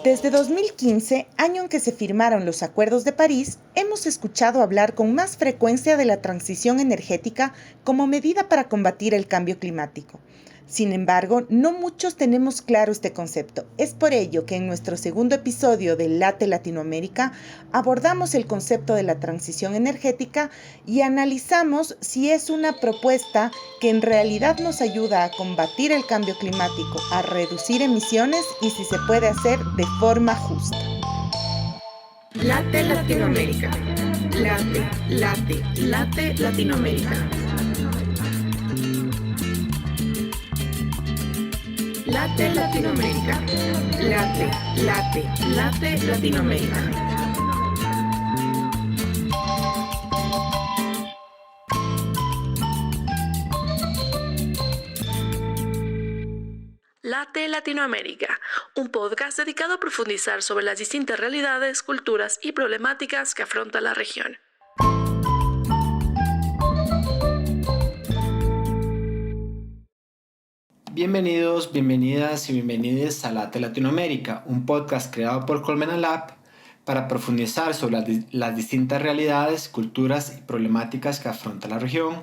Desde 2015, año en que se firmaron los Acuerdos de París, hemos escuchado hablar con más frecuencia de la transición energética como medida para combatir el cambio climático. Sin embargo, no muchos tenemos claro este concepto. Es por ello que en nuestro segundo episodio de Late Latinoamérica abordamos el concepto de la transición energética y analizamos si es una propuesta que en realidad nos ayuda a combatir el cambio climático, a reducir emisiones y si se puede hacer de forma justa. Late Latinoamérica. Late Latinoamérica. Late Latinoamérica. Late Latinoamérica. Late Latinoamérica, un podcast dedicado a profundizar sobre las distintas realidades, culturas y problemáticas que afronta la región. Bienvenidos, bienvenidas y bienvenidos a Late Latinoamérica, un podcast creado por Colmena Lab para profundizar sobre las distintas realidades, culturas y problemáticas que afronta la región.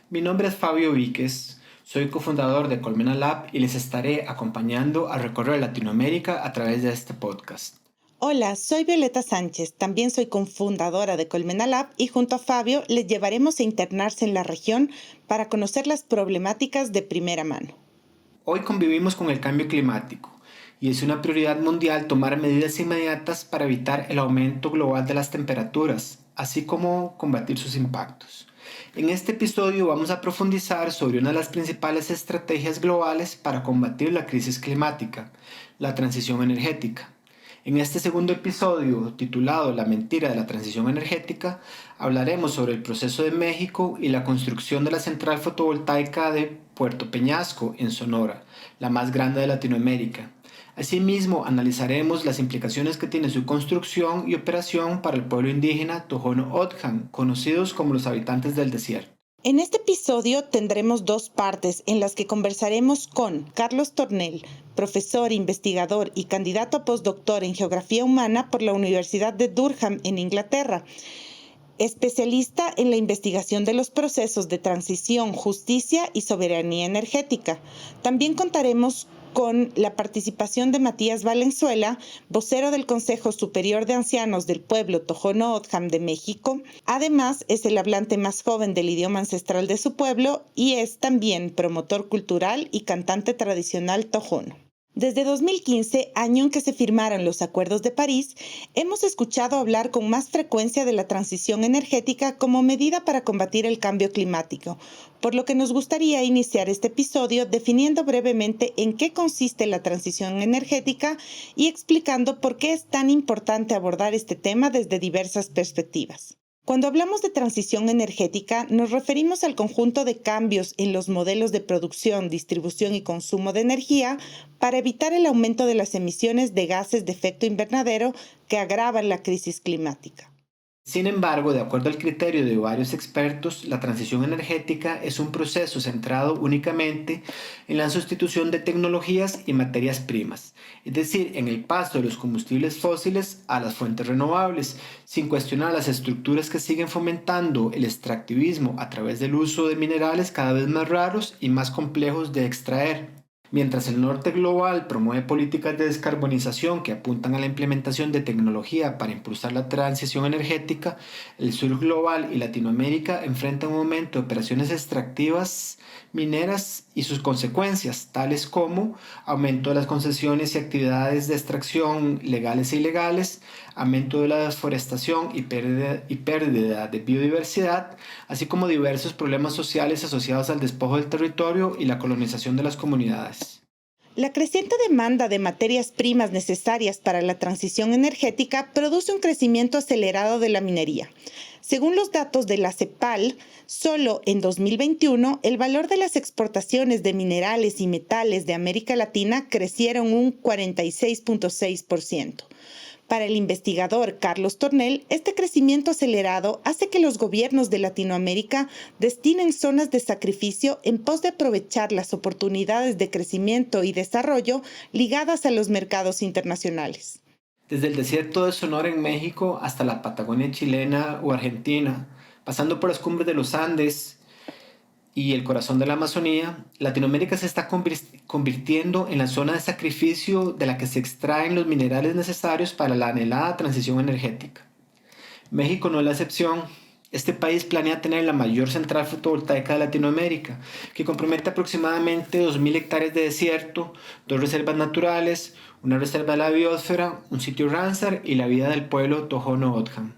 Mi nombre es Fabio Víquez, soy cofundador de Colmena Lab y les estaré acompañando a recorrer Latinoamérica a través de este podcast. Hola, soy Violeta Sánchez, también soy cofundadora de Colmena Lab y junto a Fabio les llevaremos a internarse en la región para conocer las problemáticas de primera mano. Hoy convivimos con el cambio climático y es una prioridad mundial tomar medidas inmediatas para evitar el aumento global de las temperaturas, así como combatir sus impactos. En este episodio vamos a profundizar sobre una de las principales estrategias globales para combatir la crisis climática, la transición energética. En este segundo episodio, titulado La mentira de la transición energética, hablaremos sobre el proceso de México y la construcción de la central fotovoltaica de Puerto Peñasco, en Sonora, la más grande de Latinoamérica. Asimismo, analizaremos las implicaciones que tiene su construcción y operación para el pueblo indígena Tohono O'odham, conocidos como los habitantes del desierto. En este episodio tendremos dos partes en las que conversaremos con Carlos Tornel, profesor, investigador y candidato a postdoctor en Geografía Humana por la Universidad de Durham en Inglaterra, especialista en la investigación de los procesos de transición, justicia y soberanía energética. También contaremos con la participación de Matías Valenzuela, vocero del Consejo Superior de Ancianos del Pueblo Tohono O'odham de México. Además, es el hablante más joven del idioma ancestral de su pueblo y es también promotor cultural y cantante tradicional tohono. Desde 2015, año en que se firmaron los Acuerdos de París, hemos escuchado hablar con más frecuencia de la transición energética como medida para combatir el cambio climático, por lo que nos gustaría iniciar este episodio definiendo brevemente en qué consiste la transición energética y explicando por qué es tan importante abordar este tema desde diversas perspectivas. Cuando hablamos de transición energética, nos referimos al conjunto de cambios en los modelos de producción, distribución y consumo de energía para evitar el aumento de las emisiones de gases de efecto invernadero que agravan la crisis climática. Sin embargo, de acuerdo al criterio de varios expertos, la transición energética es un proceso centrado únicamente en la sustitución de tecnologías y materias primas, es decir, en el paso de los combustibles fósiles a las fuentes renovables, sin cuestionar las estructuras que siguen fomentando el extractivismo a través del uso de minerales cada vez más raros y más complejos de extraer. Mientras el norte global promueve políticas de descarbonización que apuntan a la implementación de tecnología para impulsar la transición energética, el sur global y Latinoamérica enfrentan un aumento de operaciones extractivas mineras y sus consecuencias, tales como aumento de las concesiones y actividades de extracción legales e ilegales, aumento de la deforestación y pérdida de biodiversidad, así como diversos problemas sociales asociados al despojo del territorio y la colonización de las comunidades. La creciente demanda de materias primas necesarias para la transición energética produce un crecimiento acelerado de la minería. Según los datos de la CEPAL, solo en 2021 el valor de las exportaciones de minerales y metales de América Latina crecieron un 46.6%. Para el investigador Carlos Tornel, este crecimiento acelerado hace que los gobiernos de Latinoamérica destinen zonas de sacrificio en pos de aprovechar las oportunidades de crecimiento y desarrollo ligadas a los mercados internacionales. Desde el desierto de Sonora en México hasta la Patagonia chilena o Argentina, pasando por las cumbres de los Andes y el corazón de la Amazonía, Latinoamérica se está convirtiendo en la zona de sacrificio de la que se extraen los minerales necesarios para la anhelada transición energética. México no es la excepción. Este país planea tener la mayor central fotovoltaica de Latinoamérica, que compromete aproximadamente 2.000 hectáreas de desierto, 2 reservas naturales, una reserva de la biosfera, un sitio Ramsar y la vida del pueblo Tohono O'odham.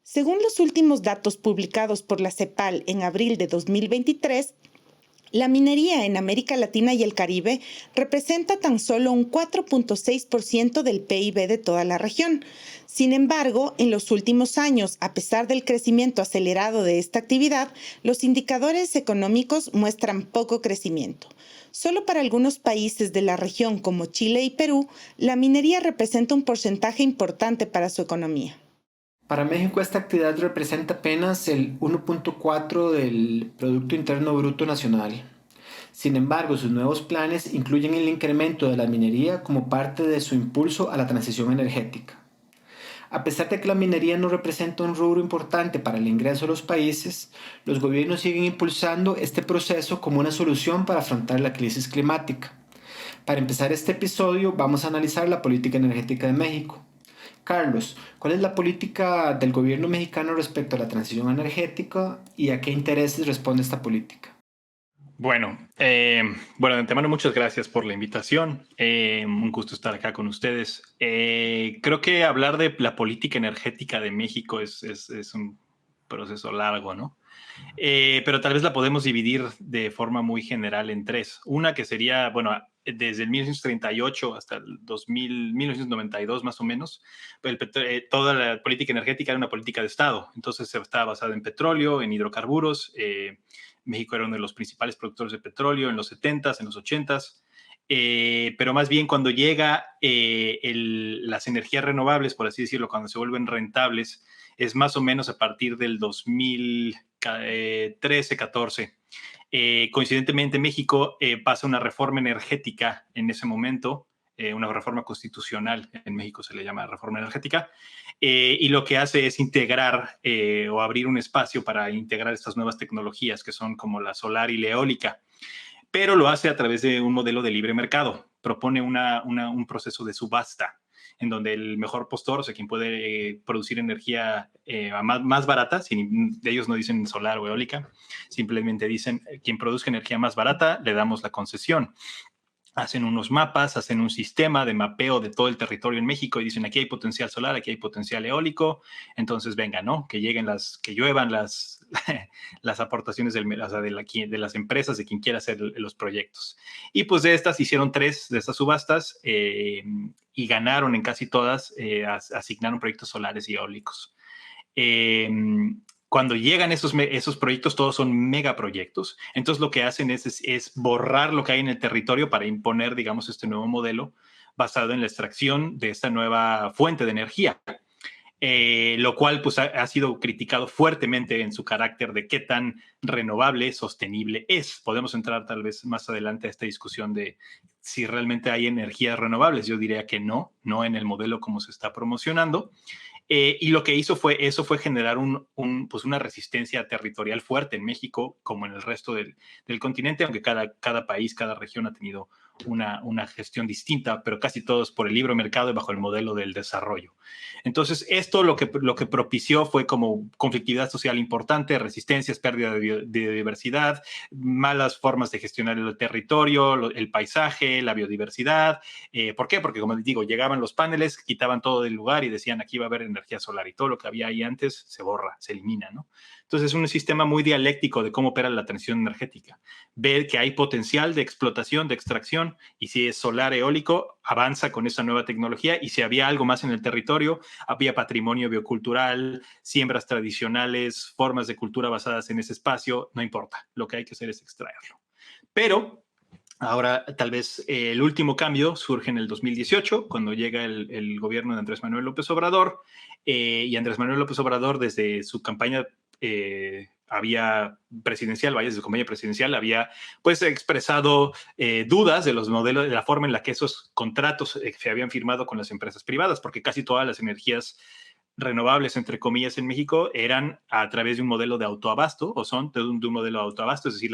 Según los últimos datos publicados por la CEPAL en abril de 2023, la minería en América Latina y el Caribe representa tan solo un 4.6% del PIB de toda la región. Sin embargo, en los últimos años, a pesar del crecimiento acelerado de esta actividad, los indicadores económicos muestran poco crecimiento. Solo para algunos países de la región como Chile y Perú, la minería representa un porcentaje importante para su economía. Para México esta actividad representa apenas el 1.4 del Producto Interno Bruto Nacional. Sin embargo, sus nuevos planes incluyen el incremento de la minería como parte de su impulso a la transición energética. A pesar de que la minería no representa un rubro importante para el ingreso de los países, los gobiernos siguen impulsando este proceso como una solución para afrontar la crisis climática. Para empezar este episodio, vamos a analizar la política energética de México. Carlos, ¿cuál es la política del gobierno mexicano respecto a la transición energética y a qué intereses responde esta política? Bueno, de antemano muchas gracias por la invitación. Un gusto estar acá con ustedes. Creo que hablar de la política energética de México es un proceso largo, ¿no? Pero tal vez la podemos dividir de forma muy general en tres. Una que sería, desde el 1938 hasta el 1992 más o menos, toda la política energética era una política de Estado. Entonces estaba basada en petróleo, en hidrocarburos. México era uno de los principales productores de petróleo en los 70s, en los 80s. Pero más bien cuando llega las energías renovables, por así decirlo, cuando se vuelven rentables, es más o menos a partir del 2013-14. Coincidentemente, México pasa una reforma energética en ese momento, una reforma constitucional, en México se le llama reforma energética, y lo que hace es integrar o abrir un espacio para integrar estas nuevas tecnologías que son como la solar y la eólica, pero lo hace a través de un modelo de libre mercado. Propone un proceso de subasta en donde el mejor postor, o sea, quien puede producir energía más barata, ellos no dicen solar o eólica, simplemente dicen quien produzca energía más barata, le damos la concesión. Hacen unos mapas, hacen un sistema de mapeo de todo el territorio en México y dicen aquí hay potencial solar, aquí hay potencial eólico, entonces venga, ¿no? Que lluevan las aportaciones de las empresas, de quien quiera hacer los proyectos. Y pues de estas hicieron 3 de estas subastas y ganaron en casi todas, asignaron proyectos solares y eólicos. Cuando llegan esos proyectos, todos son megaproyectos. Entonces, lo que hacen es borrar lo que hay en el territorio para imponer, digamos, este nuevo modelo basado en la extracción de esta nueva fuente de energía. Lo cual pues, ha sido criticado fuertemente en su carácter de qué tan renovable, sostenible es. Podemos entrar tal vez más adelante a esta discusión de si realmente hay energías renovables. Yo diría que no en el modelo como se está promocionando. Y lo que hizo fue generar una resistencia territorial fuerte en México, como en el resto del continente, aunque cada país, cada región ha tenido una gestión distinta, pero casi todos por el libre mercado y bajo el modelo del desarrollo. Entonces, esto lo que propició fue como conflictividad social importante, resistencias, pérdida de biodiversidad, malas formas de gestionar el territorio, el paisaje, la biodiversidad. ¿Por qué? Porque, como les digo, llegaban los paneles, quitaban todo del lugar y decían aquí va a haber energía solar y todo lo que había ahí antes se borra, se elimina, ¿no? Entonces es un sistema muy dialéctico de cómo opera la transición energética. Ver que hay potencial de explotación, de extracción, y si es solar, eólico, avanza con esa nueva tecnología, y si había algo más en el territorio, había patrimonio biocultural, siembras tradicionales, formas de cultura basadas en ese espacio, no importa, lo que hay que hacer es extraerlo. Pero ahora, tal vez el último cambio surge en el 2018, cuando llega el gobierno de Andrés Manuel López Obrador, y Andrés Manuel López Obrador, desde su campaña desde su campaña presidencial, había pues expresado dudas de los modelos, de la forma en la que esos contratos se habían firmado con las empresas privadas, porque casi todas las energías renovables, entre comillas, en México eran a través de un modelo de autoabasto, o son de un modelo de autoabasto, es decir,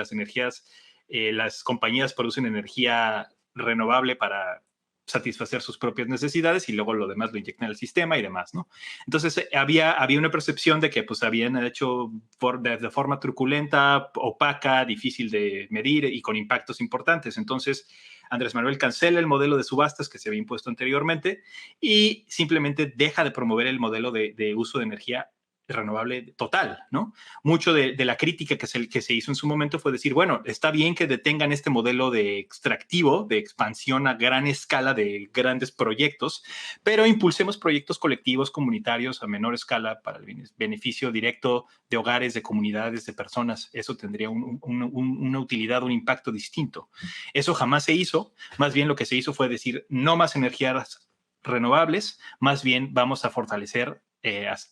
las compañías producen energía renovable para satisfacer sus propias necesidades y luego lo demás lo inyectan al sistema y demás, ¿no? Entonces había una percepción de que pues habían hecho de forma truculenta, opaca, difícil de medir y con impactos importantes. Entonces Andrés Manuel cancela el modelo de subastas que se había impuesto anteriormente y simplemente deja de promover el modelo de uso de energía renovable total, ¿no? Mucho de la crítica que se hizo en su momento fue decir, bueno, está bien que detengan este modelo de extractivo, de expansión a gran escala de grandes proyectos, pero impulsemos proyectos colectivos comunitarios a menor escala para el beneficio directo de hogares, de comunidades, de personas. Eso tendría una utilidad, un impacto distinto. Eso jamás se hizo. Más bien lo que se hizo fue decir, no más energías renovables, más bien vamos a fortalecer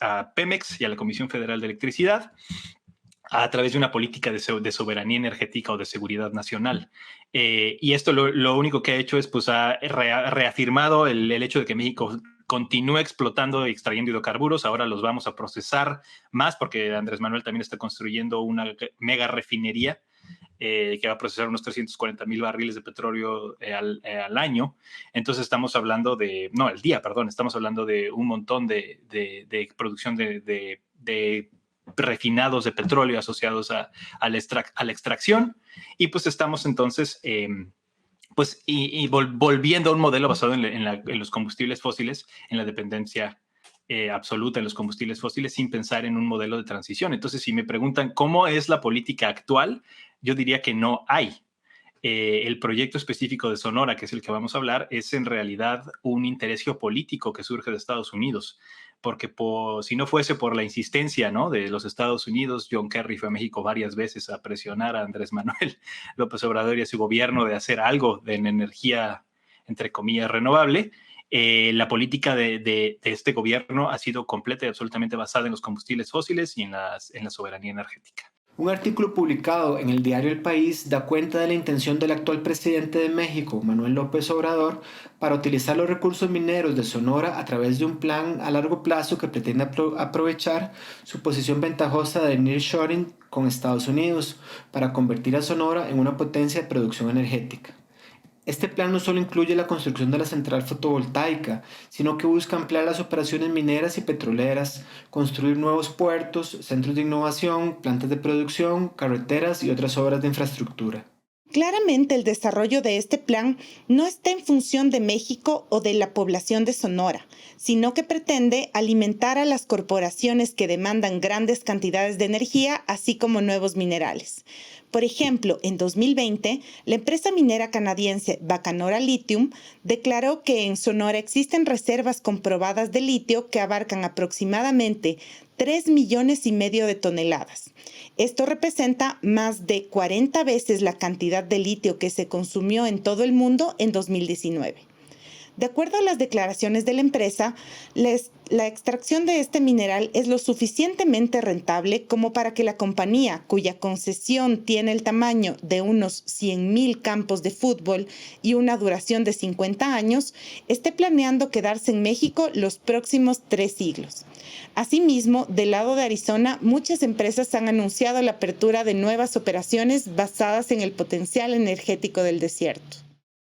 a Pemex y a la Comisión Federal de Electricidad a través de una política de soberanía energética o de seguridad nacional. Y esto lo único que ha hecho es pues ha reafirmado el hecho de que México continúe explotando y extrayendo hidrocarburos. Ahora los vamos a procesar más porque Andrés Manuel también está construyendo una mega refinería que va a procesar unos 340,000 barriles de petróleo al año. Entonces estamos hablando estamos hablando de un montón de producción de refinados de petróleo asociados a la extracción. Y pues estamos entonces volviendo a un modelo basado en los combustibles fósiles, en la dependencia absoluta en los combustibles fósiles sin pensar en un modelo de transición. Entonces, si me preguntan cómo es la política actual, yo diría que no hay. El proyecto específico de Sonora, que es el que vamos a hablar, es en realidad un interés geopolítico que surge de Estados Unidos, porque si no fuese por la insistencia, ¿no?, de los Estados Unidos, John Kerry fue a México varias veces a presionar a Andrés Manuel López Obrador y a su gobierno de hacer algo de energía, entre comillas, renovable. La política de este gobierno ha sido completa y absolutamente basada en los combustibles fósiles y en la soberanía energética. Un artículo publicado en el diario El País da cuenta de la intención del actual presidente de México, Manuel López Obrador, para utilizar los recursos mineros de Sonora a través de un plan a largo plazo que pretende aprovechar su posición ventajosa de nearshoring con Estados Unidos para convertir a Sonora en una potencia de producción energética. Este plan no solo incluye la construcción de la central fotovoltaica, sino que busca ampliar las operaciones mineras y petroleras, construir nuevos puertos, centros de innovación, plantas de producción, carreteras y otras obras de infraestructura. Claramente el desarrollo de este plan no está en función de México o de la población de Sonora, sino que pretende alimentar a las corporaciones que demandan grandes cantidades de energía, así como nuevos minerales. Por ejemplo, en 2020, la empresa minera canadiense Bacanora Lithium declaró que en Sonora existen reservas comprobadas de litio que abarcan aproximadamente 3,5 millones de toneladas. Esto representa más de 40 veces la cantidad de litio que se consumió en todo el mundo en 2019. De acuerdo a las declaraciones de la empresa, la extracción de este mineral es lo suficientemente rentable como para que la compañía, cuya concesión tiene el tamaño de unos 100,000 campos de fútbol y una duración de 50 años, esté planeando quedarse en México los próximos 3 siglos. Asimismo, del lado de Arizona, muchas empresas han anunciado la apertura de nuevas operaciones basadas en el potencial energético del desierto.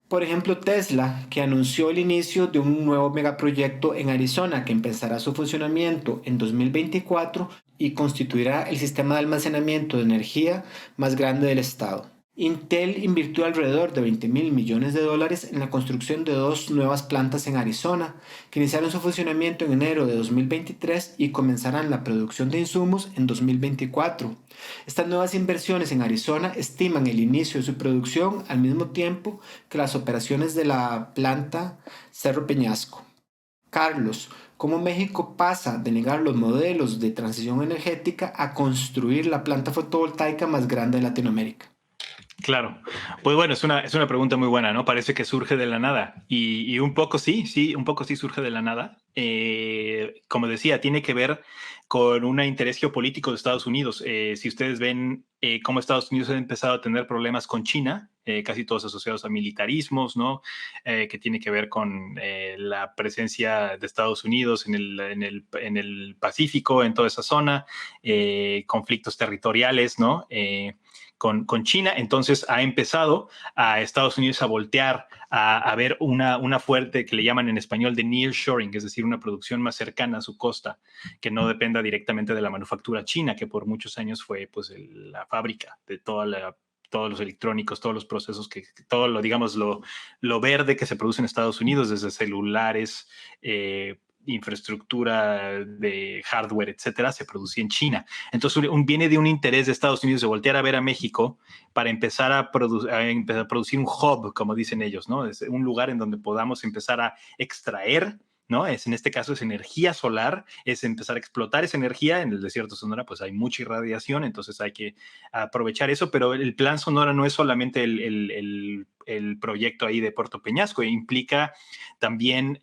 Por ejemplo, Tesla, que anunció el inicio de un nuevo megaproyecto en Arizona que empezará su funcionamiento en 2024 y constituirá el sistema de almacenamiento de energía más grande del estado. Intel invirtió alrededor de $20.000 millones en la construcción de 2 nuevas plantas en Arizona, que iniciaron su funcionamiento en enero de 2023 y comenzarán la producción de insumos en 2024. Estas nuevas inversiones en Arizona estiman el inicio de su producción al mismo tiempo que las operaciones de la planta Cerro Peñasco. Carlos, ¿cómo México pasa de negar los modelos de transición energética a construir la planta fotovoltaica más grande de Latinoamérica? Claro, pues bueno, es una pregunta muy buena, ¿no? Parece que surge de la nada y un poco sí, un poco sí surge de la nada. Como decía, tiene que ver con un interés geopolítico de Estados Unidos. Si ustedes ven cómo Estados Unidos ha empezado a tener problemas con China, casi todos asociados a militarismos, ¿no? Que tiene que ver con la presencia de Estados Unidos en el Pacífico, en toda esa zona, conflictos territoriales, ¿no? Con China, entonces ha empezado a Estados Unidos a voltear a ver una fuerte que le llaman en español de nearshoring, es decir, una producción más cercana a su costa, que no dependa directamente de la manufactura china, que por muchos años fue pues la fábrica de todos los electrónicos, todos los procesos, todo lo, digamos, lo verde que se produce en Estados Unidos, desde celulares, infraestructura de hardware, etcétera, se producía en China. Entonces, viene de un interés de Estados Unidos de voltear a ver a México para empezar a producir un hub, como dicen ellos, ¿no? Es un lugar en donde podamos empezar a extraer, ¿no? En este caso es energía solar, es empezar a explotar esa energía. En el desierto de Sonora pues hay mucha irradiación, entonces hay que aprovechar eso, pero el plan Sonora no es solamente el proyecto ahí de Puerto Peñasco, implica también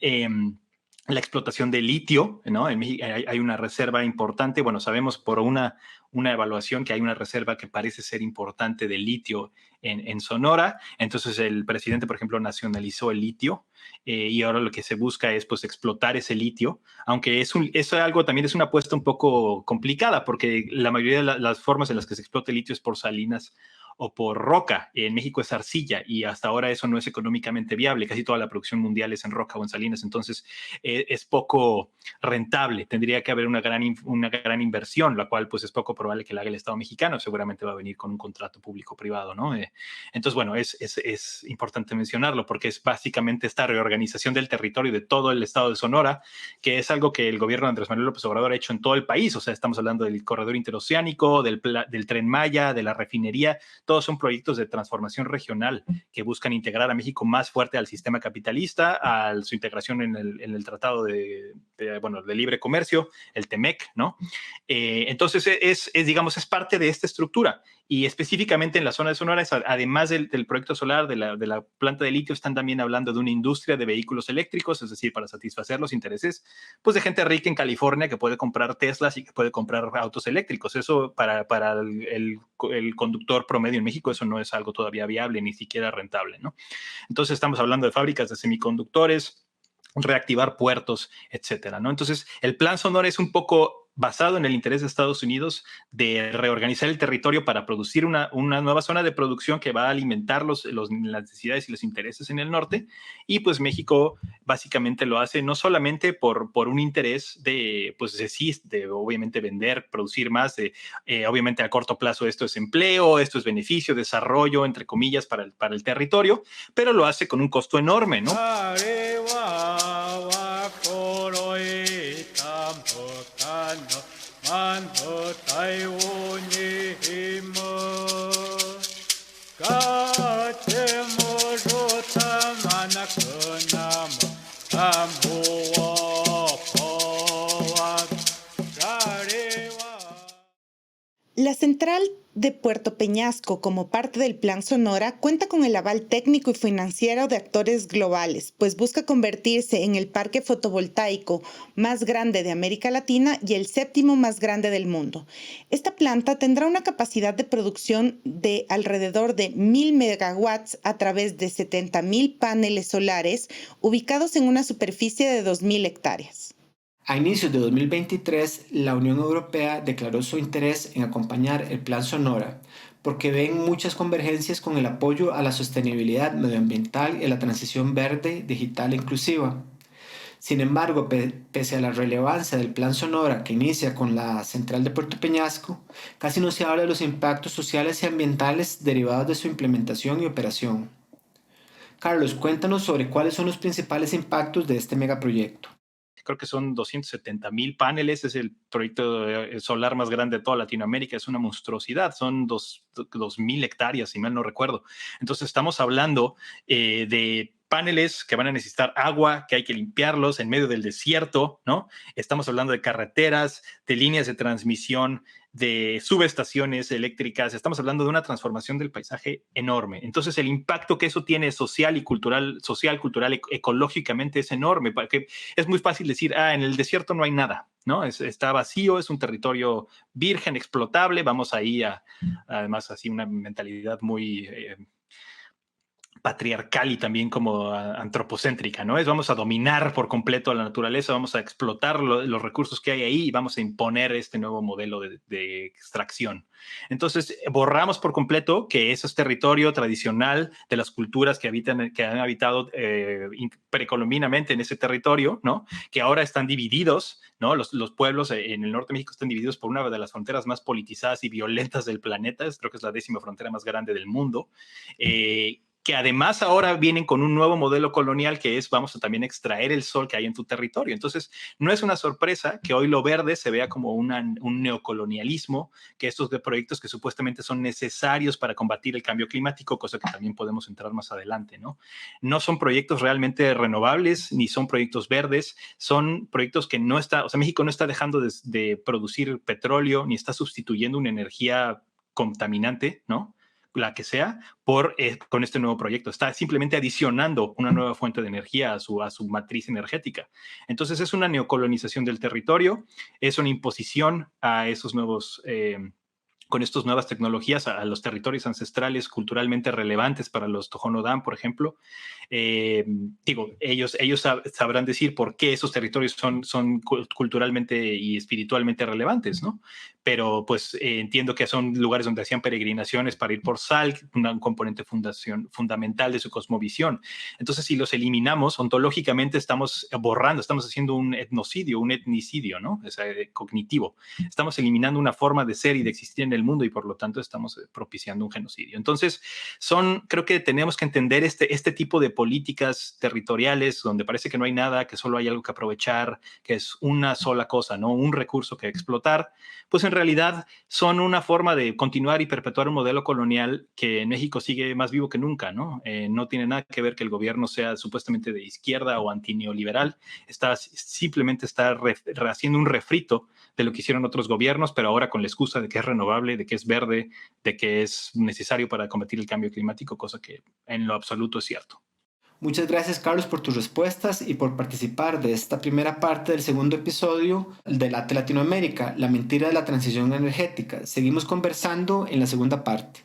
la explotación de litio, ¿no? En México hay una reserva importante. Bueno, sabemos por una evaluación que hay una reserva que parece ser importante de litio en Sonora. Entonces el presidente, por ejemplo, nacionalizó el litio y ahora lo que se busca es pues explotar ese litio, aunque eso algo también es una apuesta un poco complicada porque la mayoría de las formas en las que se explota el litio es por salinas o por roca. En México es arcilla y hasta ahora eso no es económicamente viable. Casi toda la producción mundial es en roca o en salinas, entonces es poco rentable. Tendría que haber una gran inversión, la cual pues es poco probable que la haga el Estado mexicano. Seguramente va a venir con un contrato público-privado, ¿no? Entonces, bueno, es importante mencionarlo porque es básicamente esta reorganización del territorio de todo el estado de Sonora, que es algo que el gobierno de Andrés Manuel López Obrador ha hecho en todo el país. O sea, estamos hablando del corredor interoceánico, del Tren Maya, de la refinería. Todos son proyectos de transformación regional que buscan integrar a México más fuerte al sistema capitalista, a su integración en el Tratado de Libre Comercio, el TEMEC, ¿no? Entonces, digamos, es parte de esta estructura. Y específicamente en la zona de Sonora, además del proyecto solar, de la planta de litio, están también hablando de una industria de vehículos eléctricos, es decir, para satisfacer los intereses pues, de gente rica en California que puede comprar Teslas y que puede comprar autos eléctricos. Eso para el conductor promedio en México, eso no es algo todavía viable, ni siquiera rentable, ¿no? Entonces estamos hablando de fábricas de semiconductores, reactivar puertos, etcétera, ¿no? Entonces, el plan Sonora es un poco basado en el interés de Estados Unidos de reorganizar el territorio para producir una nueva zona de producción que va a alimentar las necesidades y los intereses en el norte. Y pues México básicamente lo hace no solamente por un interés de obviamente vender, producir más, obviamente a corto plazo esto es empleo, esto es beneficio, desarrollo, entre comillas, para el territorio, pero lo hace con un costo enorme, ¿no? La central de Puerto Peñasco, como parte del Plan Sonora, cuenta con el aval técnico y financiero de actores globales, pues busca convertirse en el parque fotovoltaico más grande de América Latina y el 7º más grande del mundo. Esta planta tendrá una capacidad de producción de alrededor de 1.000 megawatts a través de 70.000 paneles solares ubicados en una superficie de 2.000 hectáreas. A inicios de 2023, la Unión Europea declaró su interés en acompañar el Plan Sonora porque ven muchas convergencias con el apoyo a la sostenibilidad medioambiental y a la transición verde, digital e inclusiva. Sin embargo, pese a la relevancia del Plan Sonora que inicia con la central de Puerto Peñasco, casi no se habla de los impactos sociales y ambientales derivados de su implementación y operación. Carlos, cuéntanos sobre cuáles son los principales impactos de este megaproyecto. Creo que son 270,000 paneles, es el proyecto solar más grande de toda Latinoamérica, es una monstruosidad, son 2,000 hectáreas, si mal no recuerdo. Entonces estamos hablando de paneles que van a necesitar agua, que hay que limpiarlos en medio del desierto, ¿no? Estamos hablando de carreteras, de líneas de transmisión, de subestaciones eléctricas. Estamos hablando de una transformación del paisaje enorme. Entonces, el impacto que eso tiene social, cultural, ecológicamente es enorme. Porque es muy fácil decir, en el desierto no hay nada, ¿no? Está vacío, es un territorio virgen, explotable. Vamos ahí además, así una mentalidad muy patriarcal y también como antropocéntrica, ¿no? Vamos a dominar por completo a la naturaleza, vamos a explotar los recursos que hay ahí y vamos a imponer este nuevo modelo de extracción. Entonces, borramos por completo que ese es territorio tradicional de las culturas que han habitado precolombinamente en ese territorio, ¿no? Que ahora están divididos, ¿no? Los pueblos en el norte de México están divididos por una de las fronteras más politizadas y violentas del planeta. Creo que es la 10ª frontera más grande del mundo. Que además ahora vienen con un nuevo modelo colonial que es vamos a también extraer el sol que hay en tu territorio. Entonces, no es una sorpresa que hoy lo verde se vea como un neocolonialismo, que estos proyectos que supuestamente son necesarios para combatir el cambio climático, cosa que también podemos entrar más adelante, ¿no? No son proyectos realmente renovables, ni son proyectos verdes, son proyectos que no está, o sea, México no está dejando de producir petróleo, ni está sustituyendo una energía contaminante, ¿no? La que sea, con este nuevo proyecto. Está simplemente adicionando una nueva fuente de energía a su matriz energética. Entonces es una neocolonización del territorio, es una imposición a esos nuevos con estas nuevas tecnologías a los territorios ancestrales culturalmente relevantes para los Tohono O'odham, por ejemplo. Ellos sabrán decir por qué esos territorios son culturalmente y espiritualmente relevantes, ¿no? Pero pues entiendo que son lugares donde hacían peregrinaciones para ir por sal, un componente fundamental de su cosmovisión. Entonces, si los eliminamos, ontológicamente estamos borrando, estamos haciendo un etnocidio, un etnicidio, ¿no? Es cognitivo. Estamos eliminando una forma de ser y de existir en el mundo y por lo tanto estamos propiciando un genocidio. Entonces, creo que tenemos que entender este tipo de políticas territoriales donde parece que no hay nada, que solo hay algo que aprovechar, que es una sola cosa, ¿no? Un recurso que explotar, pues en realidad son una forma de continuar y perpetuar un modelo colonial que en México sigue más vivo que nunca, ¿no? No tiene nada que ver que el gobierno sea supuestamente de izquierda o antineoliberal, simplemente está haciendo un refrito de lo que hicieron otros gobiernos, pero ahora con la excusa de que es renovable, de que es verde, de que es necesario para combatir el cambio climático, cosa que en lo absoluto es cierto. Muchas gracias, Carlos, por tus respuestas y por participar de esta primera parte del segundo episodio de Late Latinoamérica, la mentira de la transición energética. Seguimos conversando en la segunda parte.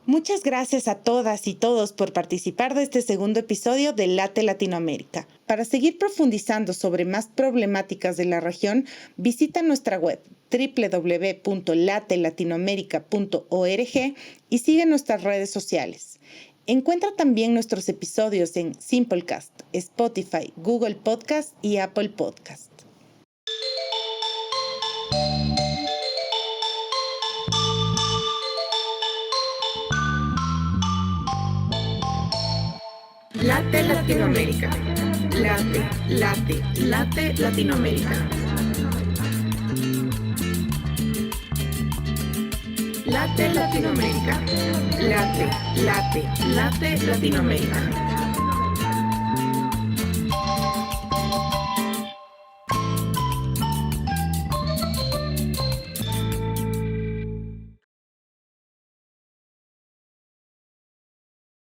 Muchas gracias a todas y todos por participar de este segundo episodio de Late Latinoamérica. Para seguir profundizando sobre más problemáticas de la región, visita nuestra web www.latelatinoamerica.org y sigue nuestras redes sociales. Encuentra también nuestros episodios en Simplecast, Spotify, Google Podcast y Apple Podcast. Late Latinoamérica. Late Latinoamérica. Late Latinoamérica. Late Latinoamérica.